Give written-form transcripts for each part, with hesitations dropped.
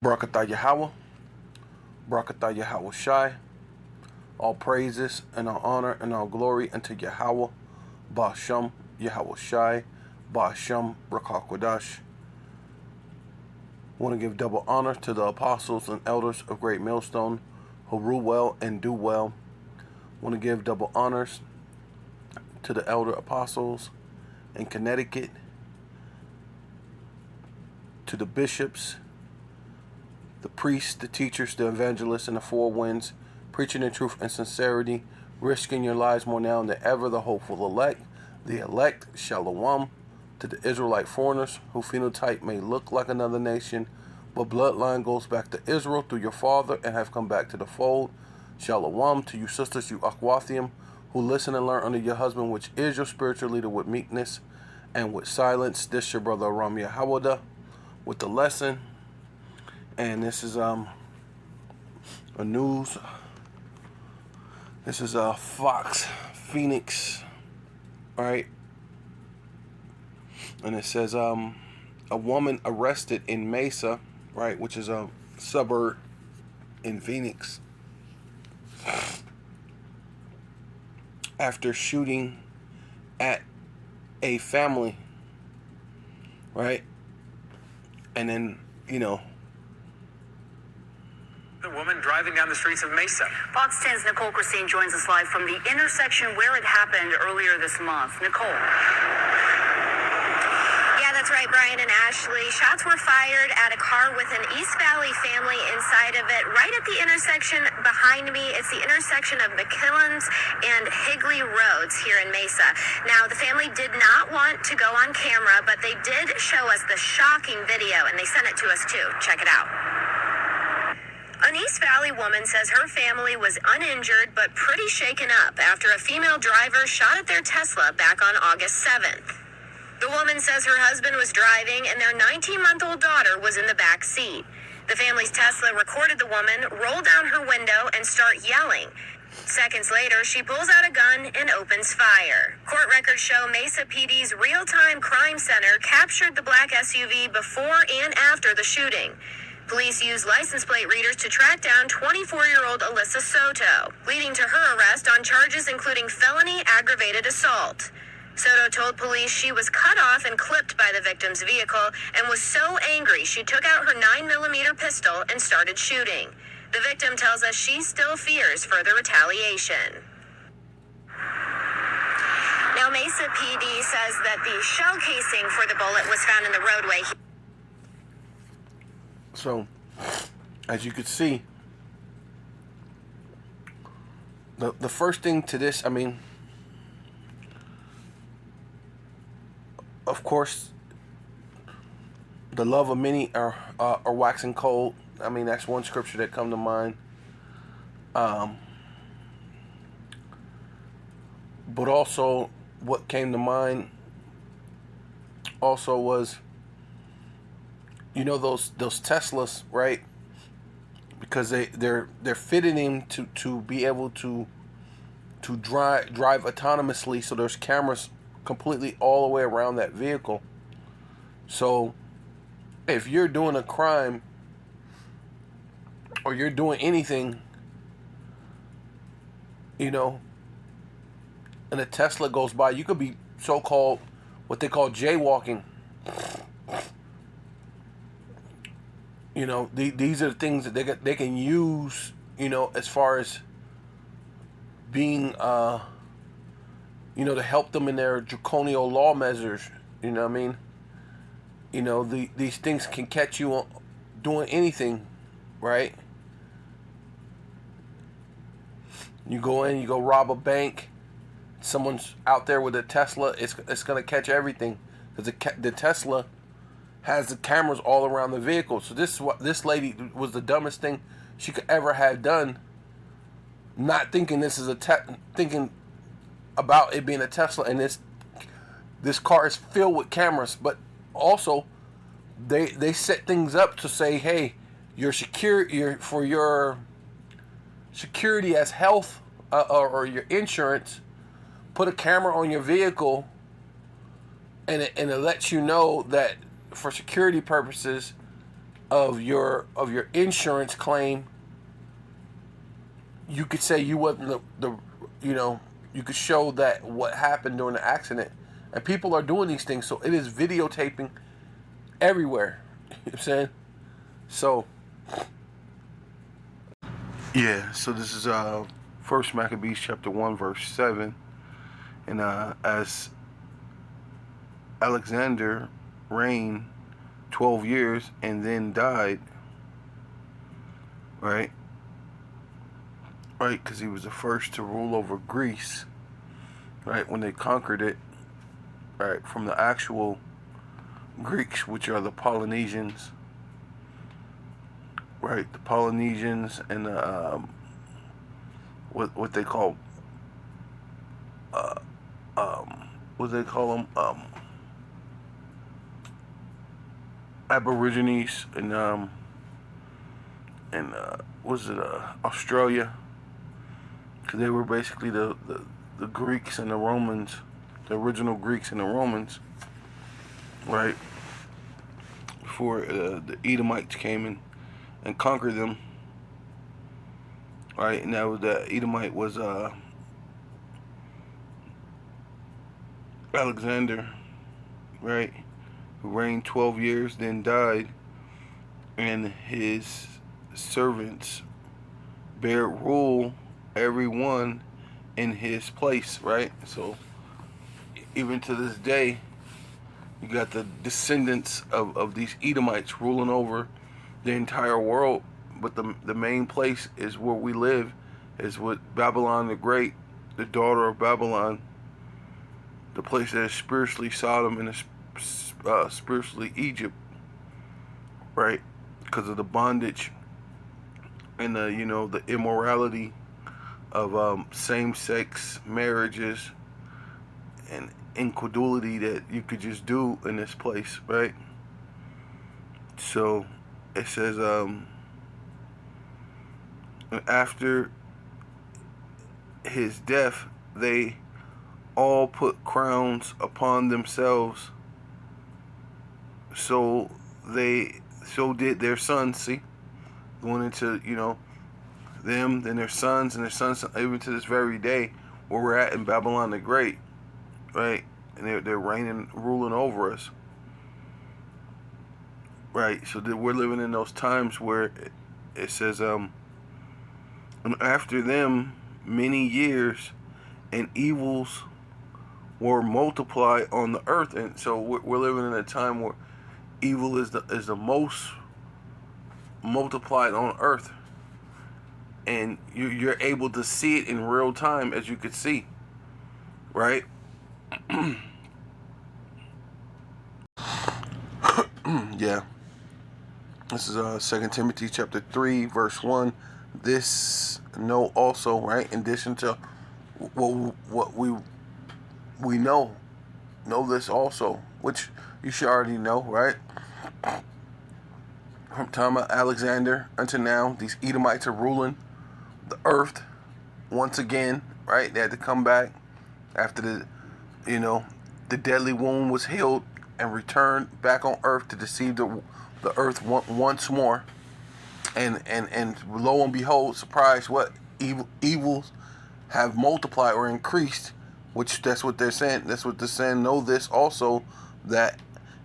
Barakatah Yahweh, Barakatah Yahweh Shai. All praises and all honor and all glory unto Yahweh, Ba'asham Yahweh Shai, Ba'asham Rakakwadash. Want to give double honor to the apostles and elders of Great Millstone who rule well and do well. Want to give double honors to the elder apostles in Connecticut, to the bishops, the priests, the teachers, the evangelists, and the four winds, preaching in truth and sincerity, risking your lives more now than ever, the hopeful elect, the elect, Shalom, to the Israelite foreigners, who phenotype may look like another nation, but bloodline goes back to Israel through your father and have come back to the fold. Shalom to you sisters, you Akwathium, who listen and learn under your husband, which is your spiritual leader, with meekness and with silence. This your brother Aram Yahawada with the lesson. And this is a news. This is Fox Phoenix, right? And it says a woman arrested in Mesa, right, which is a suburb in Phoenix, after shooting at a family, right? And then, The woman driving down the streets of Mesa. Fox 10's Nicole Christine joins us live from the intersection where it happened earlier this month. Nicole. Yeah, that's right, Brian and Ashley. Shots were fired at a car with an East Valley family inside of it, right at the intersection behind me. It's the intersection of McKillens and Higley Roads here in Mesa. Now, the family did not want to go on camera, but they did show us the shocking video, and they sent it to us too. Check it out. An East Valley woman says her family was uninjured but pretty shaken up after a female driver shot at their Tesla back on August 7th. The woman says her husband was driving and their 19-month-old daughter was in the back seat. The family's Tesla recorded the woman roll down her window and start yelling. Seconds later, she pulls out a gun and opens fire. Court records show Mesa PD's real-time crime center captured the black SUV before and after the shooting. Police used license plate readers to track down 24-year-old Alyssa Soto, leading to her arrest on charges including felony aggravated assault. Soto told police she was cut off and clipped by the victim's vehicle and was so angry she took out her 9mm pistol and started shooting. The victim tells us she still fears further retaliation. Now, Mesa PD says that the shell casing for the bullet was found in the roadway. So, as you could see, the first thing to this, of course, the love of many are waxing cold. That's one scripture that come to mind. But also, what came to mind also was, those Teslas, right? Because they're fitting them to be able to drive autonomously. So there's cameras completely all the way around that vehicle. So if you're doing a crime or you're doing anything, and a Tesla goes by, you could be so-called what they call jaywalking. These are the things that they can use, as far as being, to help them in their draconian law measures. You know what I mean? These things can catch you doing anything, right? You go in, you go rob a bank. Someone's out there with a Tesla. It's gonna catch everything, because the Tesla has the cameras all around the vehicle. So this is what this lady was, the dumbest thing she could ever have done. Not thinking this is thinking about it being a Tesla, and this car is filled with cameras. But also, they set things up to say, hey, for your security as health or your insurance, put a camera on your vehicle, and it lets you know that for security purposes, of your insurance claim, you could say you wasn't the you know, you could show that what happened during the accident. And people are doing these things, so it is videotaping everywhere. You know what I'm saying? So yeah, so this is First Maccabees chapter 1 verse 7. And as Alexander reigned 12 years and then died, right? Right, because he was the first to rule over Greece, right, when they conquered it, right, from the actual Greeks, which are the Polynesians, right, the Polynesians and the, what they call, what they call them, Aborigines and was it Australia? Because they were basically the Greeks and the Romans, the original Greeks and the Romans, right? Before the Edomites came in and conquered them, right? And that was the Edomite was Alexander, right? Who reigned 12 years, then died, and his servants bear rule, everyone in his place, right? So even to this day, you got the descendants of these Edomites ruling over the entire world, but the main place is where we live, is with Babylon the Great, the daughter of Babylon, the place that is spiritually Sodom and is spiritually Egypt, right? Because of the bondage and the, you know, the immorality of same-sex marriages and incredulity that you could just do in this place, right? So it says after his death they all put crowns upon themselves, so did their sons. See, going into, you know, them, then their sons, and their sons, even to this very day, where we're at in Babylon the Great, right? And they're reigning, ruling over us, right? So we're living in those times where it says, and after them many years, and evils were multiplied on the earth. And so we're living in a time where evil is the most multiplied on earth. And you're able to see it in real time, as you could see, right? Yeah. This is 2 Timothy chapter 3 verse 1. This know also, right? In addition to what we know this also, which you should already know, right? From time of Alexander until now, these Edomites are ruling the earth once again, right? They had to come back after the deadly wound was healed and returned back on earth to deceive the earth once more. And lo and behold, surprise, what evils have multiplied or increased, which that's what they're saying. That's what they're saying. Know this also, that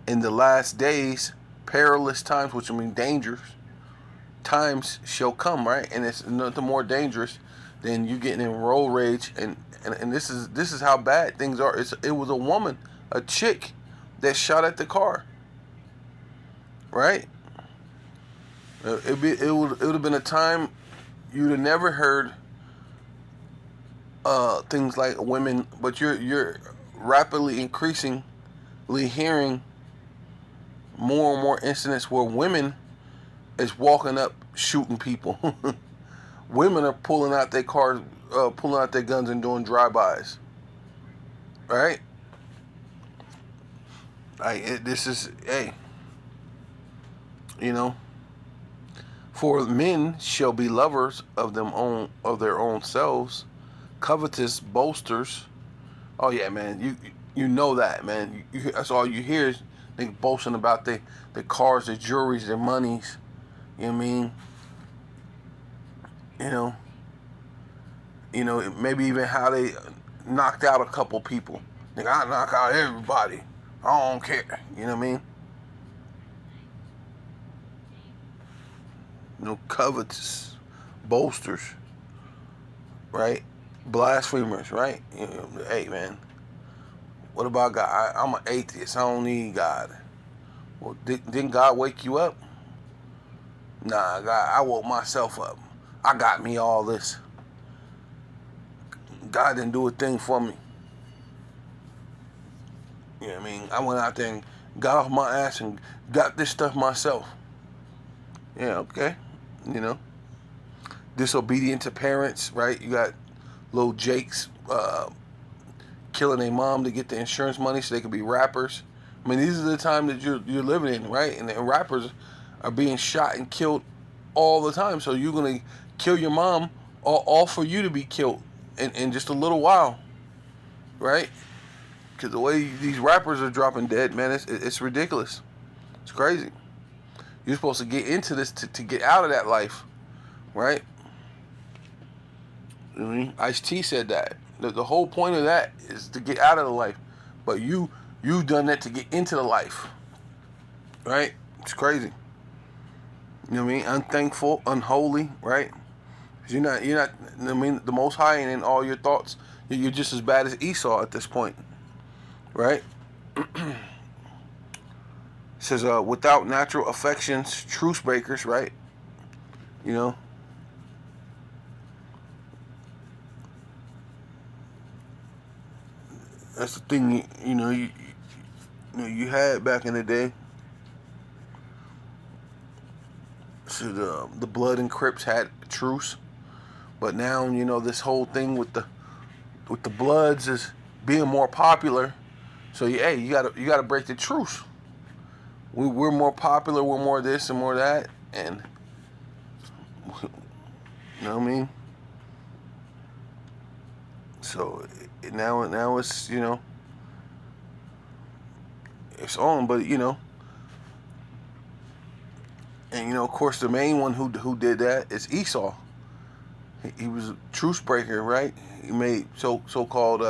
in the last days, perilous times, which I mean dangerous times, shall come, right? And it's nothing more dangerous than you getting in road rage, and this is how bad things are. It was a woman, a chick, that shot at the car, right? It would have been a time you'd have never heard things like women, but you're rapidly increasingly hearing more and more incidents where women is walking up shooting people. Women are pulling out their cars, pulling out their guns and doing drive-bys, right? This is, hey, you know, for men shall be lovers of their own selves, covetous, boasters. Oh yeah, man, you know that, man. That's all you hear is They boasting about their cars, their jewelries, their monies. You know what I mean? Maybe even how they knocked out a couple people. Nigga, I knock out everybody. I don't care. You know what I mean? Covetous, boasters, right? Blasphemers, right? Hey, man, what about God? I'm an atheist. I don't need God. Well, didn't God wake you up? Nah, God, I woke myself up. I got me all this. God didn't do a thing for me. You know what I mean? I went out there and got off my ass and got this stuff myself. Yeah, okay. Disobedient to parents, right? You got little Jakes killing their mom to get the insurance money so they could be rappers. I mean, these are the time that you're living in, right? And rappers are being shot and killed all the time. So you're gonna kill your mom, all for you to be killed in just a little while, right? Because the way these rappers are dropping dead, man, it's ridiculous. It's crazy. You're supposed to get into this to get out of that life, right? Ice-T said that. The whole point of that is to get out of the life. But you've done that to get into the life, right? It's crazy. You know what I mean? Unthankful, unholy, right? You're not. I mean, the Most High ain't in all your thoughts. You're just as bad as Esau at this point, right? It says, without natural affections, truce breakers, right? That's the thing, you had back in the day. So the Blood and Crips had a truce, but now this whole thing with the Bloods is being more popular. So you gotta break the truce. We're more popular. We're more this and more that, and you know what I mean. So now it's it's on, but and of course the main one who did that is Esau. He was a truce breaker, right? He made so-called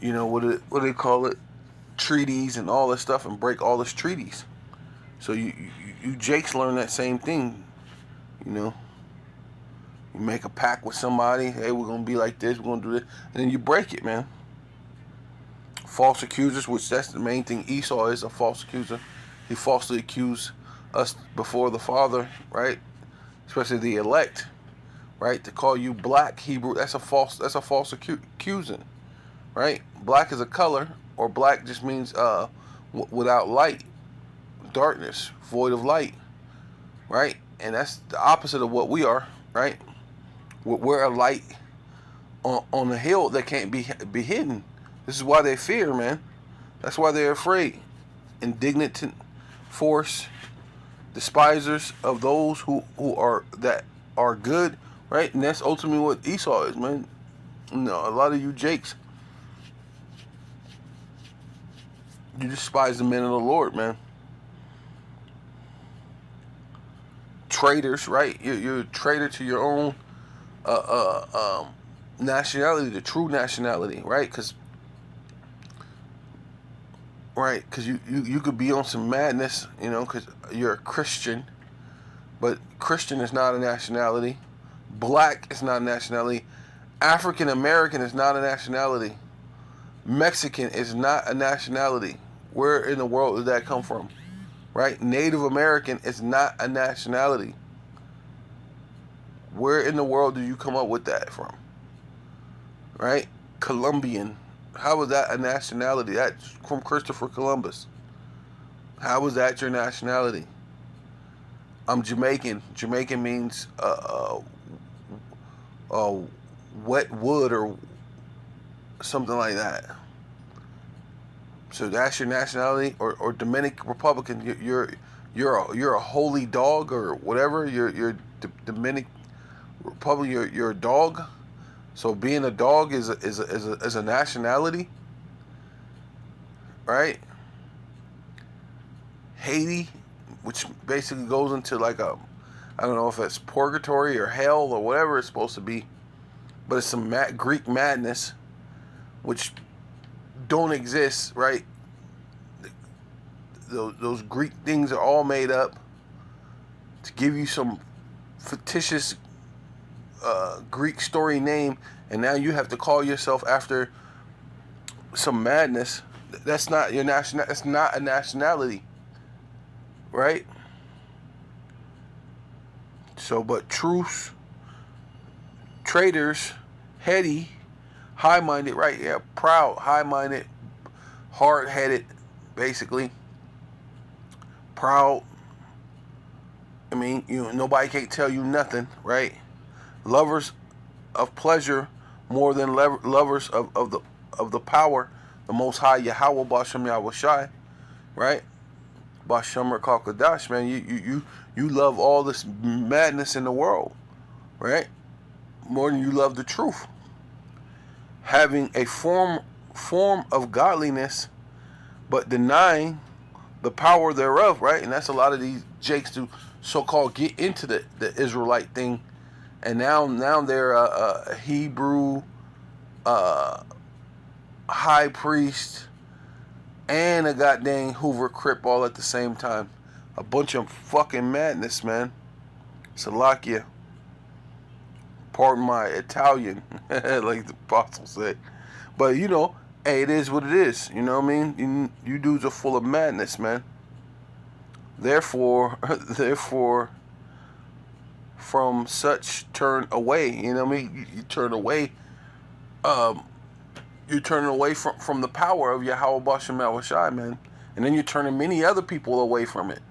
what do they call it? Treaties and all this stuff, and break all this treaties. So you Jakes learn that same thing, You make a pact with somebody. Hey, we're gonna be like this. We're gonna do this, and then you break it, man. False accusers, which that's the main thing. Esau is a false accuser. He falsely accused us before the Father, right? Especially the elect, right? To call you black Hebrew, that's a false accusing, right? Black is a color, or black just means without light, darkness, void of light, right? And that's the opposite of what we are, right? We're a light on a hill that can't be hidden. This is why they fear, man. That's why they're afraid. Indignant, force, despisers of those who are good, right? And that's ultimately what Esau is, man. A lot of you Jakes, you despise the men of the Lord, man. Traitors, right? You're a traitor to your own nationality, the true nationality, right? Because you could be on some madness, because you're a Christian, but Christian is not a nationality. Black is not a nationality. African American is not a nationality. Mexican is not a nationality. Where in the world did that come from? Right? Native American is not a nationality. Where in the world do you come up with that from? Right? Colombian. How was that a nationality? That's from Christopher Columbus. How was that your nationality? I'm Jamaican. Jamaican means wet wood or something like that. So that's your nationality, or Dominican Republican. You're a holy dog or whatever. You're Dominican Republic. You're a dog. So being a dog is a nationality, right? Haiti, which basically goes into like a, I don't know if it's purgatory or hell or whatever it's supposed to be, but it's some Greek madness, which don't exist, right? Those Greek things are all made up to give you some fictitious Greek story name, and now you have to call yourself after some madness. That's not your national. That's not a nationality, right? So, but truths, traitors, heady, high-minded, right? Yeah, proud, high-minded, hard-headed, basically. Proud. I mean, nobody can't tell you nothing, right? Lovers of pleasure more than lovers of the power, the Most High Yahweh Bashem Yahushai, right? Bashem Kakadash, man, you love all this madness in the world, right? More than you love the truth. Having a form of godliness, but denying the power thereof, right? And that's a lot of these jakes to so-called get into the Israelite thing, and now they're a Hebrew high priest and a goddamn Hoover Crip all at the same time. A bunch of fucking madness, man. Salakia. Pardon my Italian, like the apostle said. But hey, it is what it is. You know what I mean? You dudes are full of madness, man. Therefore, from such turn away. You know what I mean? You turn away. You're turning away from the power of Yahweh Bashem Yahushai, man. And then you're turning many other people away from it.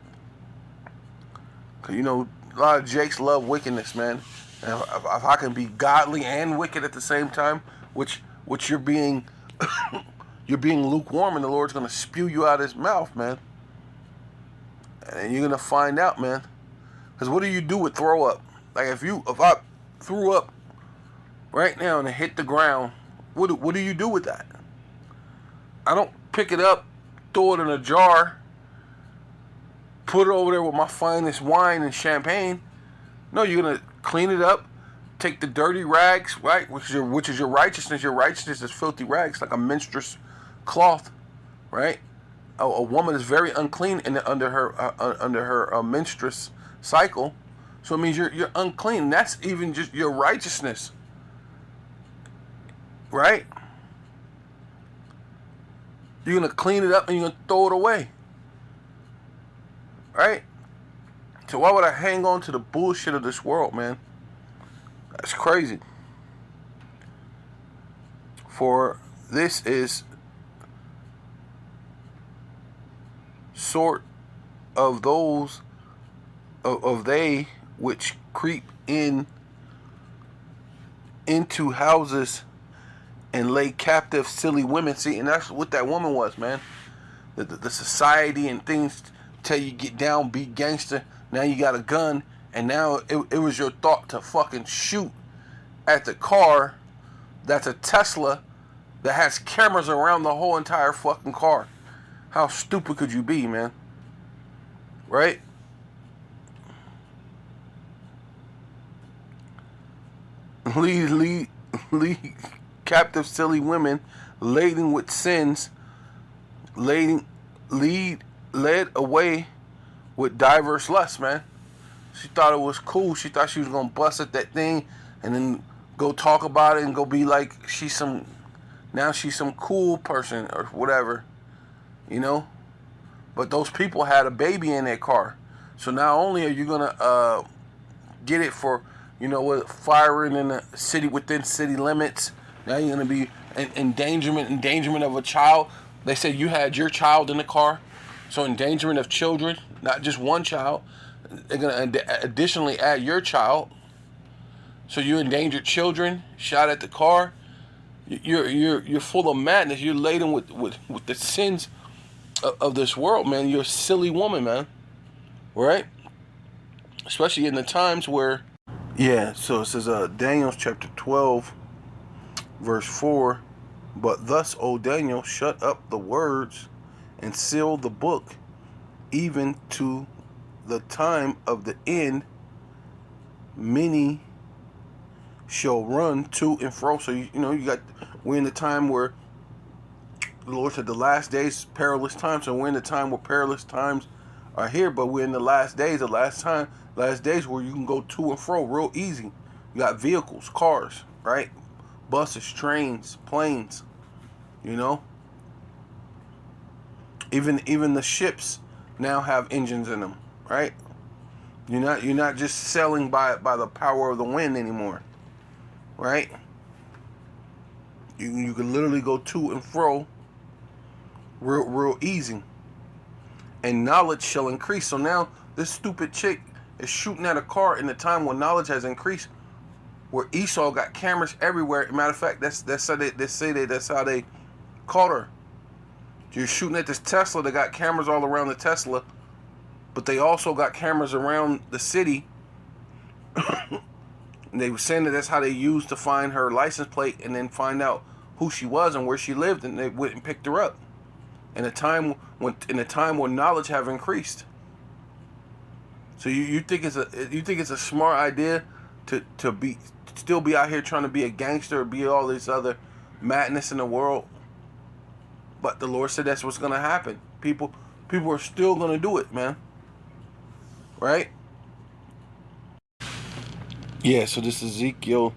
Because, a lot of jakes love wickedness, man. And if I can be godly and wicked at the same time, which you're being you're being lukewarm, and the Lord's going to spew you out his mouth, man. And you're going to find out, man. Because what do you do with throw up? Like, if I threw up right now and it hit the ground, what do you do with that? I don't pick it up, throw it in a jar, put it over there with my finest wine and champagne. No, you're going to clean it up, take the dirty rags, right, which is your righteousness. Your righteousness is filthy rags, like a menstruous cloth, right? A woman is very unclean under her menstruous cycle, so it means you're unclean. That's even just your righteousness, right? You're gonna clean it up and you're gonna throw it away, right? So why would I hang on to the bullshit of this world, man? That's crazy. For this is sort of those of they which creep into houses and lay captive silly women. See, and that's what that woman was, man. The society and things tell you get down, be gangster. Now you got a gun, and now it was your thought to fucking shoot at the car that's a Tesla that has cameras around the whole entire fucking car. How stupid could you be, man? Right? Lead captive silly women laden with sins, led away with diverse lusts, man. She thought it was cool. She thought she was gonna bust at that thing and then go talk about it and go be like she's some cool person or whatever, But those people had a baby in their car. So not only are you gonna get it for firing in the city within city limits, now you're gonna be endangerment of a child. They said you had your child in the car, so endangerment of children, not just one child. They're gonna additionally add your child. So you endangered children, shot at the car. You're full of madness. You're laden with the sins of this world, man. You're a silly woman, man. Right? Especially in the times where, so it says Daniel chapter 12, Verse 4, but thus, O Daniel, shut up the words and seal the book, even to the time of the end. Many shall run to and fro. So, we're in the time where the Lord said the last days, perilous times. So we're in the time where perilous times are here, but we're in the last days, last days where you can go to and fro real easy. You got vehicles, cars, right? Buses, trains, planes, Even the ships now have engines in them, right? You're not just sailing by the power of the wind anymore, right? You can literally go to and fro real easy. And knowledge shall increase. So now this stupid chick is shooting at a car in the time when knowledge has increased, where Esau got cameras everywhere. Matter of fact, that's how they caught her. You're shooting at this Tesla. They got cameras all around the Tesla, but they also got cameras around the city. And they were saying that that's how they used to find her license plate and then find out who she was and where she lived, and they went and picked her up. In a time when knowledge have increased. So you think it's a smart idea to still be out here trying to be a gangster or be all this other madness in the world? But the Lord said that's what's gonna happen. People are still gonna do it, man. Right? Yeah, so this is Ezekiel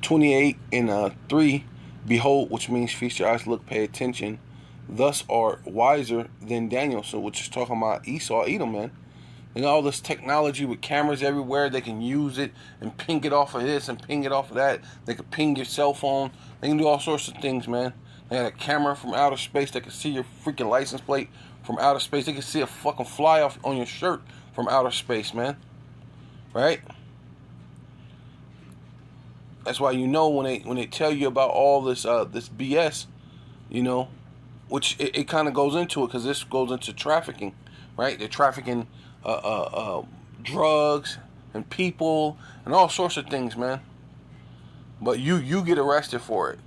28 and 3. Behold, which means feast your eyes, look, pay attention. Thus are wiser than Daniel. So we're just talking about Esau, Edom, man. And all this technology with cameras everywhere, they can use it and ping it off of this and ping it off of that. They can ping your cell phone. They can do all sorts of things, man. They got a camera from outer space that can see your freaking license plate from outer space. They can see a fucking fly off on your shirt from outer space, man. Right? That's why when they tell you about all this this BS, which it kind of goes into it, because this goes into trafficking, right? They're trafficking drugs and people and all sorts of things, man. But you get arrested for it.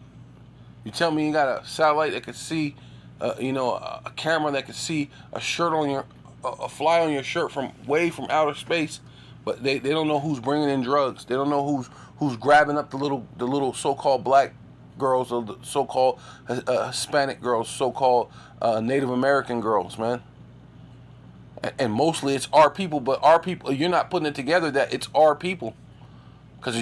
You tell me you got a satellite that could see, a camera that could see a shirt on a fly on your shirt from outer space, but they don't know who's bringing in drugs. They don't know who's grabbing up the little so-called black girls, or the so-called Hispanic girls, so-called Native American girls, man. And mostly it's our people, but our people, you're not putting it together that it's our people. Because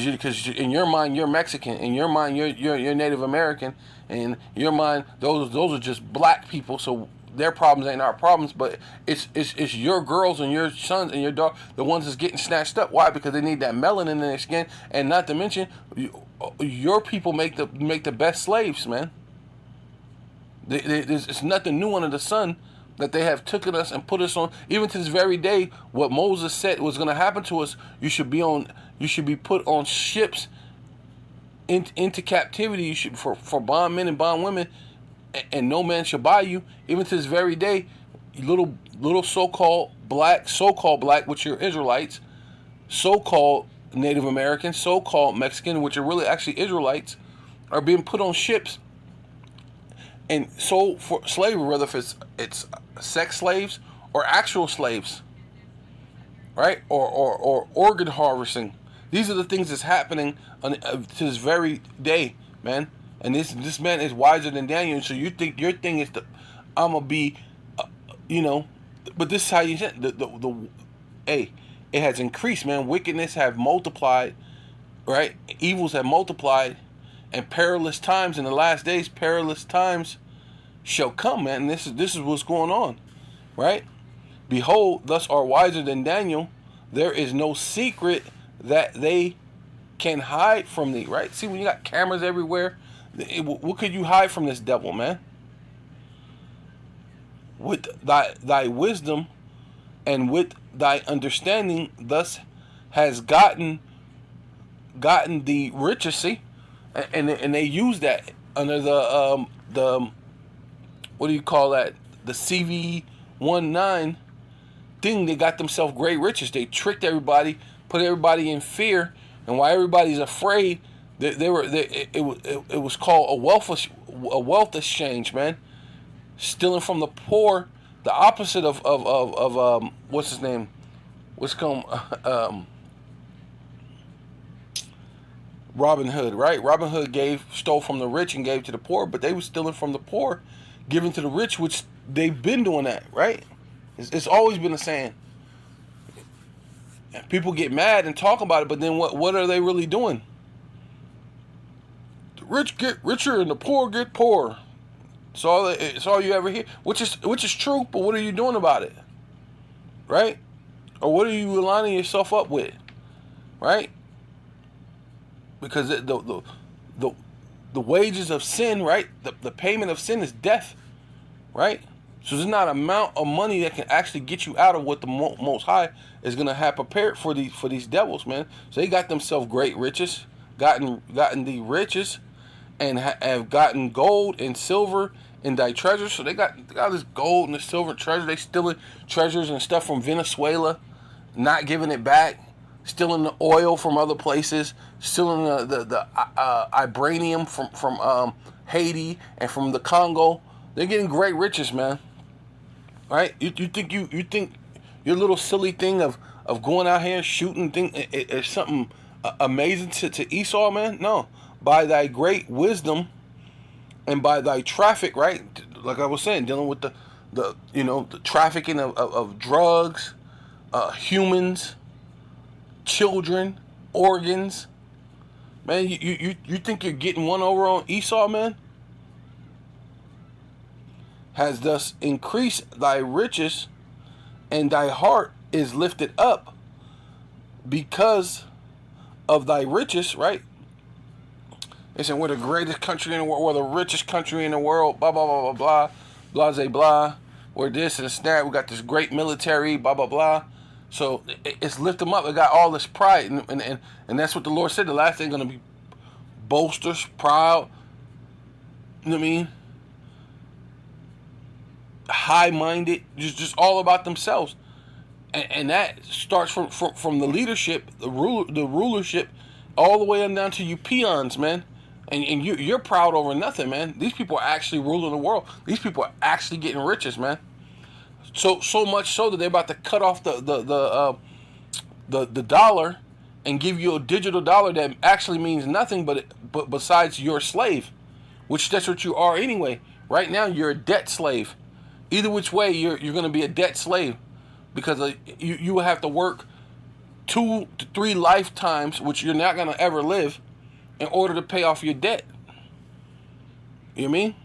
in your mind you're Mexican, in your mind you're Native American, and in your mind those are just black people. So their problems ain't our problems, but it's your girls and your sons and your daughter, the ones that's getting snatched up. Why? Because they need that melanin in their skin, and not to mention your people make the best slaves, man. It's nothing new under the sun that they have taken us and put us on. Even to this very day, what Moses said was going to happen to us, you should be put on ships into captivity. You should for bondmen and bondwomen, and no man shall buy you. Even to this very day, little so-called black, which are Israelites, so-called Native Americans, so-called Mexican, which are really actually Israelites, are being put on ships and sold for slavery, whether if it's sex slaves or actual slaves, right? Or organ harvesting. These are the things that's happening to this very day, man. And this man is wiser than Daniel. So you think your thing is I'm gonna be, but this is how you said it has increased, man. Wickedness have multiplied, right? Evils have multiplied, and perilous times in the last days, perilous times shall come, man. And this is what's going on, right? Behold, thus are wiser than Daniel. There is no secret that they can hide from thee, right? See, when you got cameras everywhere, what could you hide from this devil, man? With thy wisdom and with thy understanding, thus has gotten the riches. See, and they use that under the what do you call that? The CV-19 thing. They got themselves great riches. They tricked everybody, put everybody in fear, and while everybody's afraid, It was called a wealth exchange, man. Stealing from the poor, the opposite of what's his name? What's called Robin Hood, right? Robin Hood stole from the rich and gave to the poor, but they were stealing from the poor, giving to the rich, which they've been doing that, right? It's always been a saying. People get mad and talk about it, but then what are they really doing? The rich get richer and the poor get poorer. It's all you ever hear, which is true. But what are you doing about it, right? Or what are you aligning yourself up with, right? Because the wages of sin, right? The payment of sin is death, right? So there's not an amount of money that can actually get you out of what the Most High is gonna have prepared for these devils, man. So they got themselves great riches, gotten the riches, and have gotten gold and silver and thy treasures. So they got this gold and the silver treasure. They stealing treasures and stuff from Venezuela, not giving it back, stealing the oil from other places, stealing the vibranium from Haiti and from the Congo. They're getting great riches, man. Right? You think your little silly thing of going out here and shooting thing is something amazing to Esau, man? No. By thy great wisdom and by thy traffic, right? Like I was saying, dealing with the trafficking of drugs, humans, children, organs. Man, you think you're getting one over on Esau, man? Has thus increased thy riches, and thy heart is lifted up because of thy riches, right? They said we're the greatest country in the world, we're the richest country in the world, blah, blah, blah, blah, blah, blah, blah. We're this and that, we got this great military, blah, blah, blah. So it's lift them up. It got all this pride, and that's what the Lord said. The last thing going to be boasters, proud, you know what I mean? High-minded, just all about themselves, and that starts from the leadership, the rulership, all the way on down to you peons, man. And you're proud over nothing, man. These people are actually ruling the world. These people are actually getting riches, man. So much so that they're about to cut off the dollar and give you a digital dollar that actually means nothing but besides you're a slave, which that's what you are anyway. Right now you're a debt slave. Either which way, you're going to be a debt slave, because you will have to work 2 to 3 lifetimes, which you're not going to ever live, in order to pay off your debt. You know what I mean?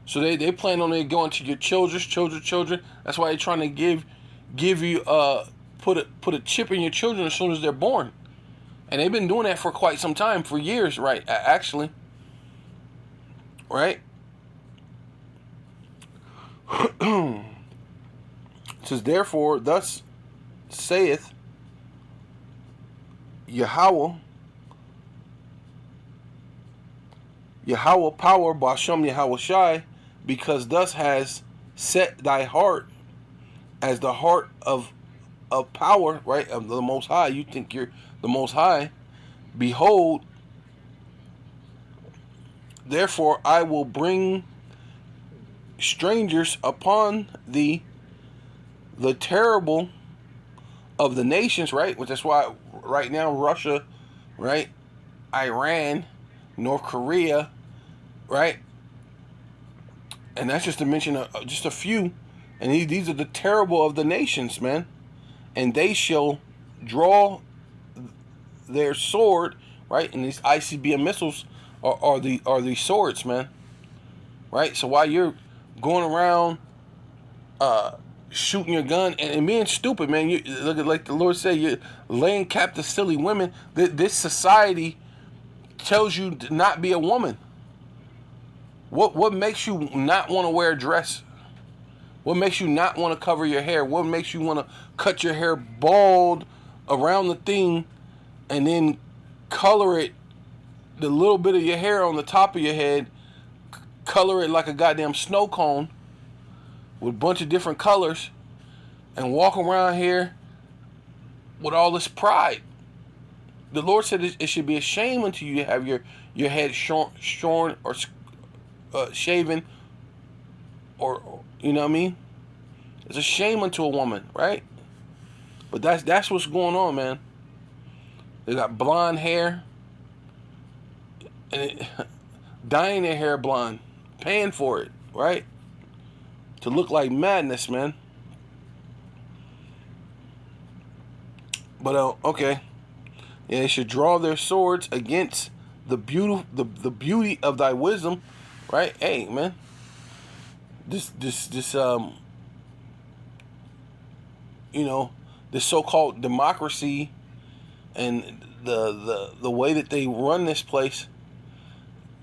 So they plan on it going to your children. That's why they're trying to give you put a chip in your children as soon as they're born, and they've been doing that for quite some time, for years, right? Actually, right? It says, therefore, thus saith Yahweh power, Bashem Yahweh Shai, because thus has set thy heart as the heart of power, right, of the Most High. You think you're the Most High. Behold, therefore I will bring strangers upon thee, the terrible of the nations, right? Which that's why right now Russia, right, Iran, North Korea, right, and that's just to mention just a few, and these are the terrible of the nations, man, and they shall draw their sword, right, and these ICBM missiles are the swords, man, right? So while you're going around shooting your gun and being stupid, man, you look at, like the Lord said, you're laying captive silly women. This society tells you to not be a woman. What makes you not want to wear a dress? What makes you not want to cover your hair? What makes you want to cut your hair bald around the thing and then color it, the little bit of your hair on the top of your head, color it like a goddamn snow cone with a bunch of different colors, and walk around here with all this pride? the Lord said it should be a shame unto you to have your head shorn or shaven, or you know what I mean. It's a shame unto a woman, right? But that's what's going on, man. They got blonde hair, and dyeing their hair blonde, paying for it, right? To look like madness, man. But okay, yeah, they should draw their swords against the beauty of thy wisdom, right? Hey, man, this you know, this so-called democracy and the way that they run this place.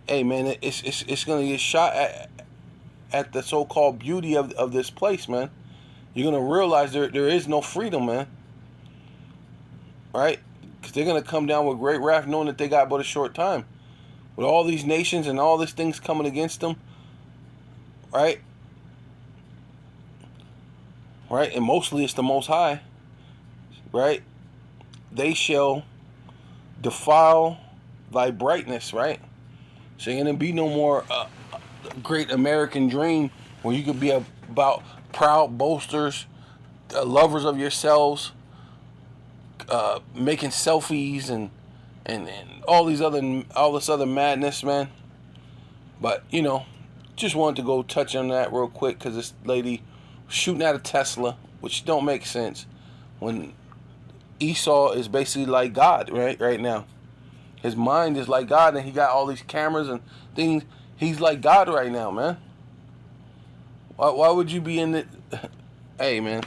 Hey, man, it's gonna get shot at the so-called beauty of this place, man. You're gonna realize there is no freedom, man. Right? Because they're gonna come down with great wrath, knowing that they got but a short time. With all these nations and all these things coming against them, right? Right? And mostly it's the Most High, right? They shall defile thy brightness, right? So ain't gonna be no more great American dream where you could be about proud boasters, lovers of yourselves, making selfies and all this other madness, man. But you know, just wanted to go touch on that real quick because this lady shooting at a Tesla, which don't make sense when Esau is basically like God, right now. His mind is like God, and he got all these cameras and things. He's like God right now, man. Why would you be in it? Hey, man.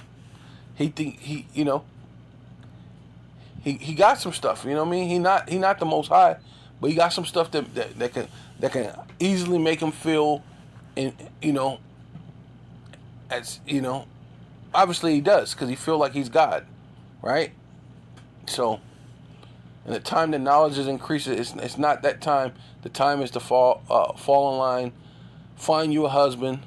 He got some stuff. You know what I mean? He not the Most High, but he got some stuff that can easily make him feel, as obviously he does, because he feel like he's God, right? So, and the time that knowledge is increasing, it's not that time. The time is to fall in line, find you a husband,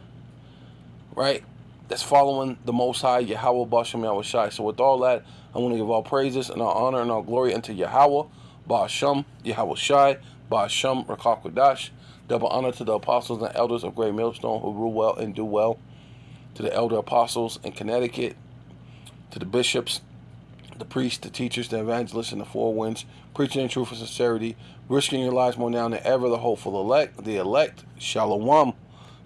right? That's following the Most High, Yahweh Ba'ashem Yahushai. So with all that, I want to give all praises and all honor and all glory unto Yahweh Ba'ashem Yahushai Ba'ashem Rakakwadash. Double honor to the apostles and elders of Great Millstone who rule well and do well. To the elder apostles in Connecticut, to the bishops, the priests, the teachers, the evangelists, and the four winds, preaching in truth and sincerity, risking your lives more now than ever, the hopeful elect, Shalom.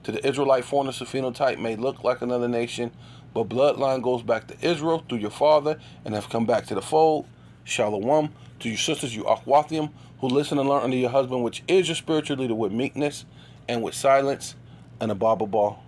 To the Israelite foreigners whose phenotype may look like another nation, but bloodline goes back to Israel through your father and have come back to the fold, Shalom. To you sisters, you Akhwathium, who listen and learn under your husband, which is your spiritual leader, with meekness and with silence, and a Baba Ball.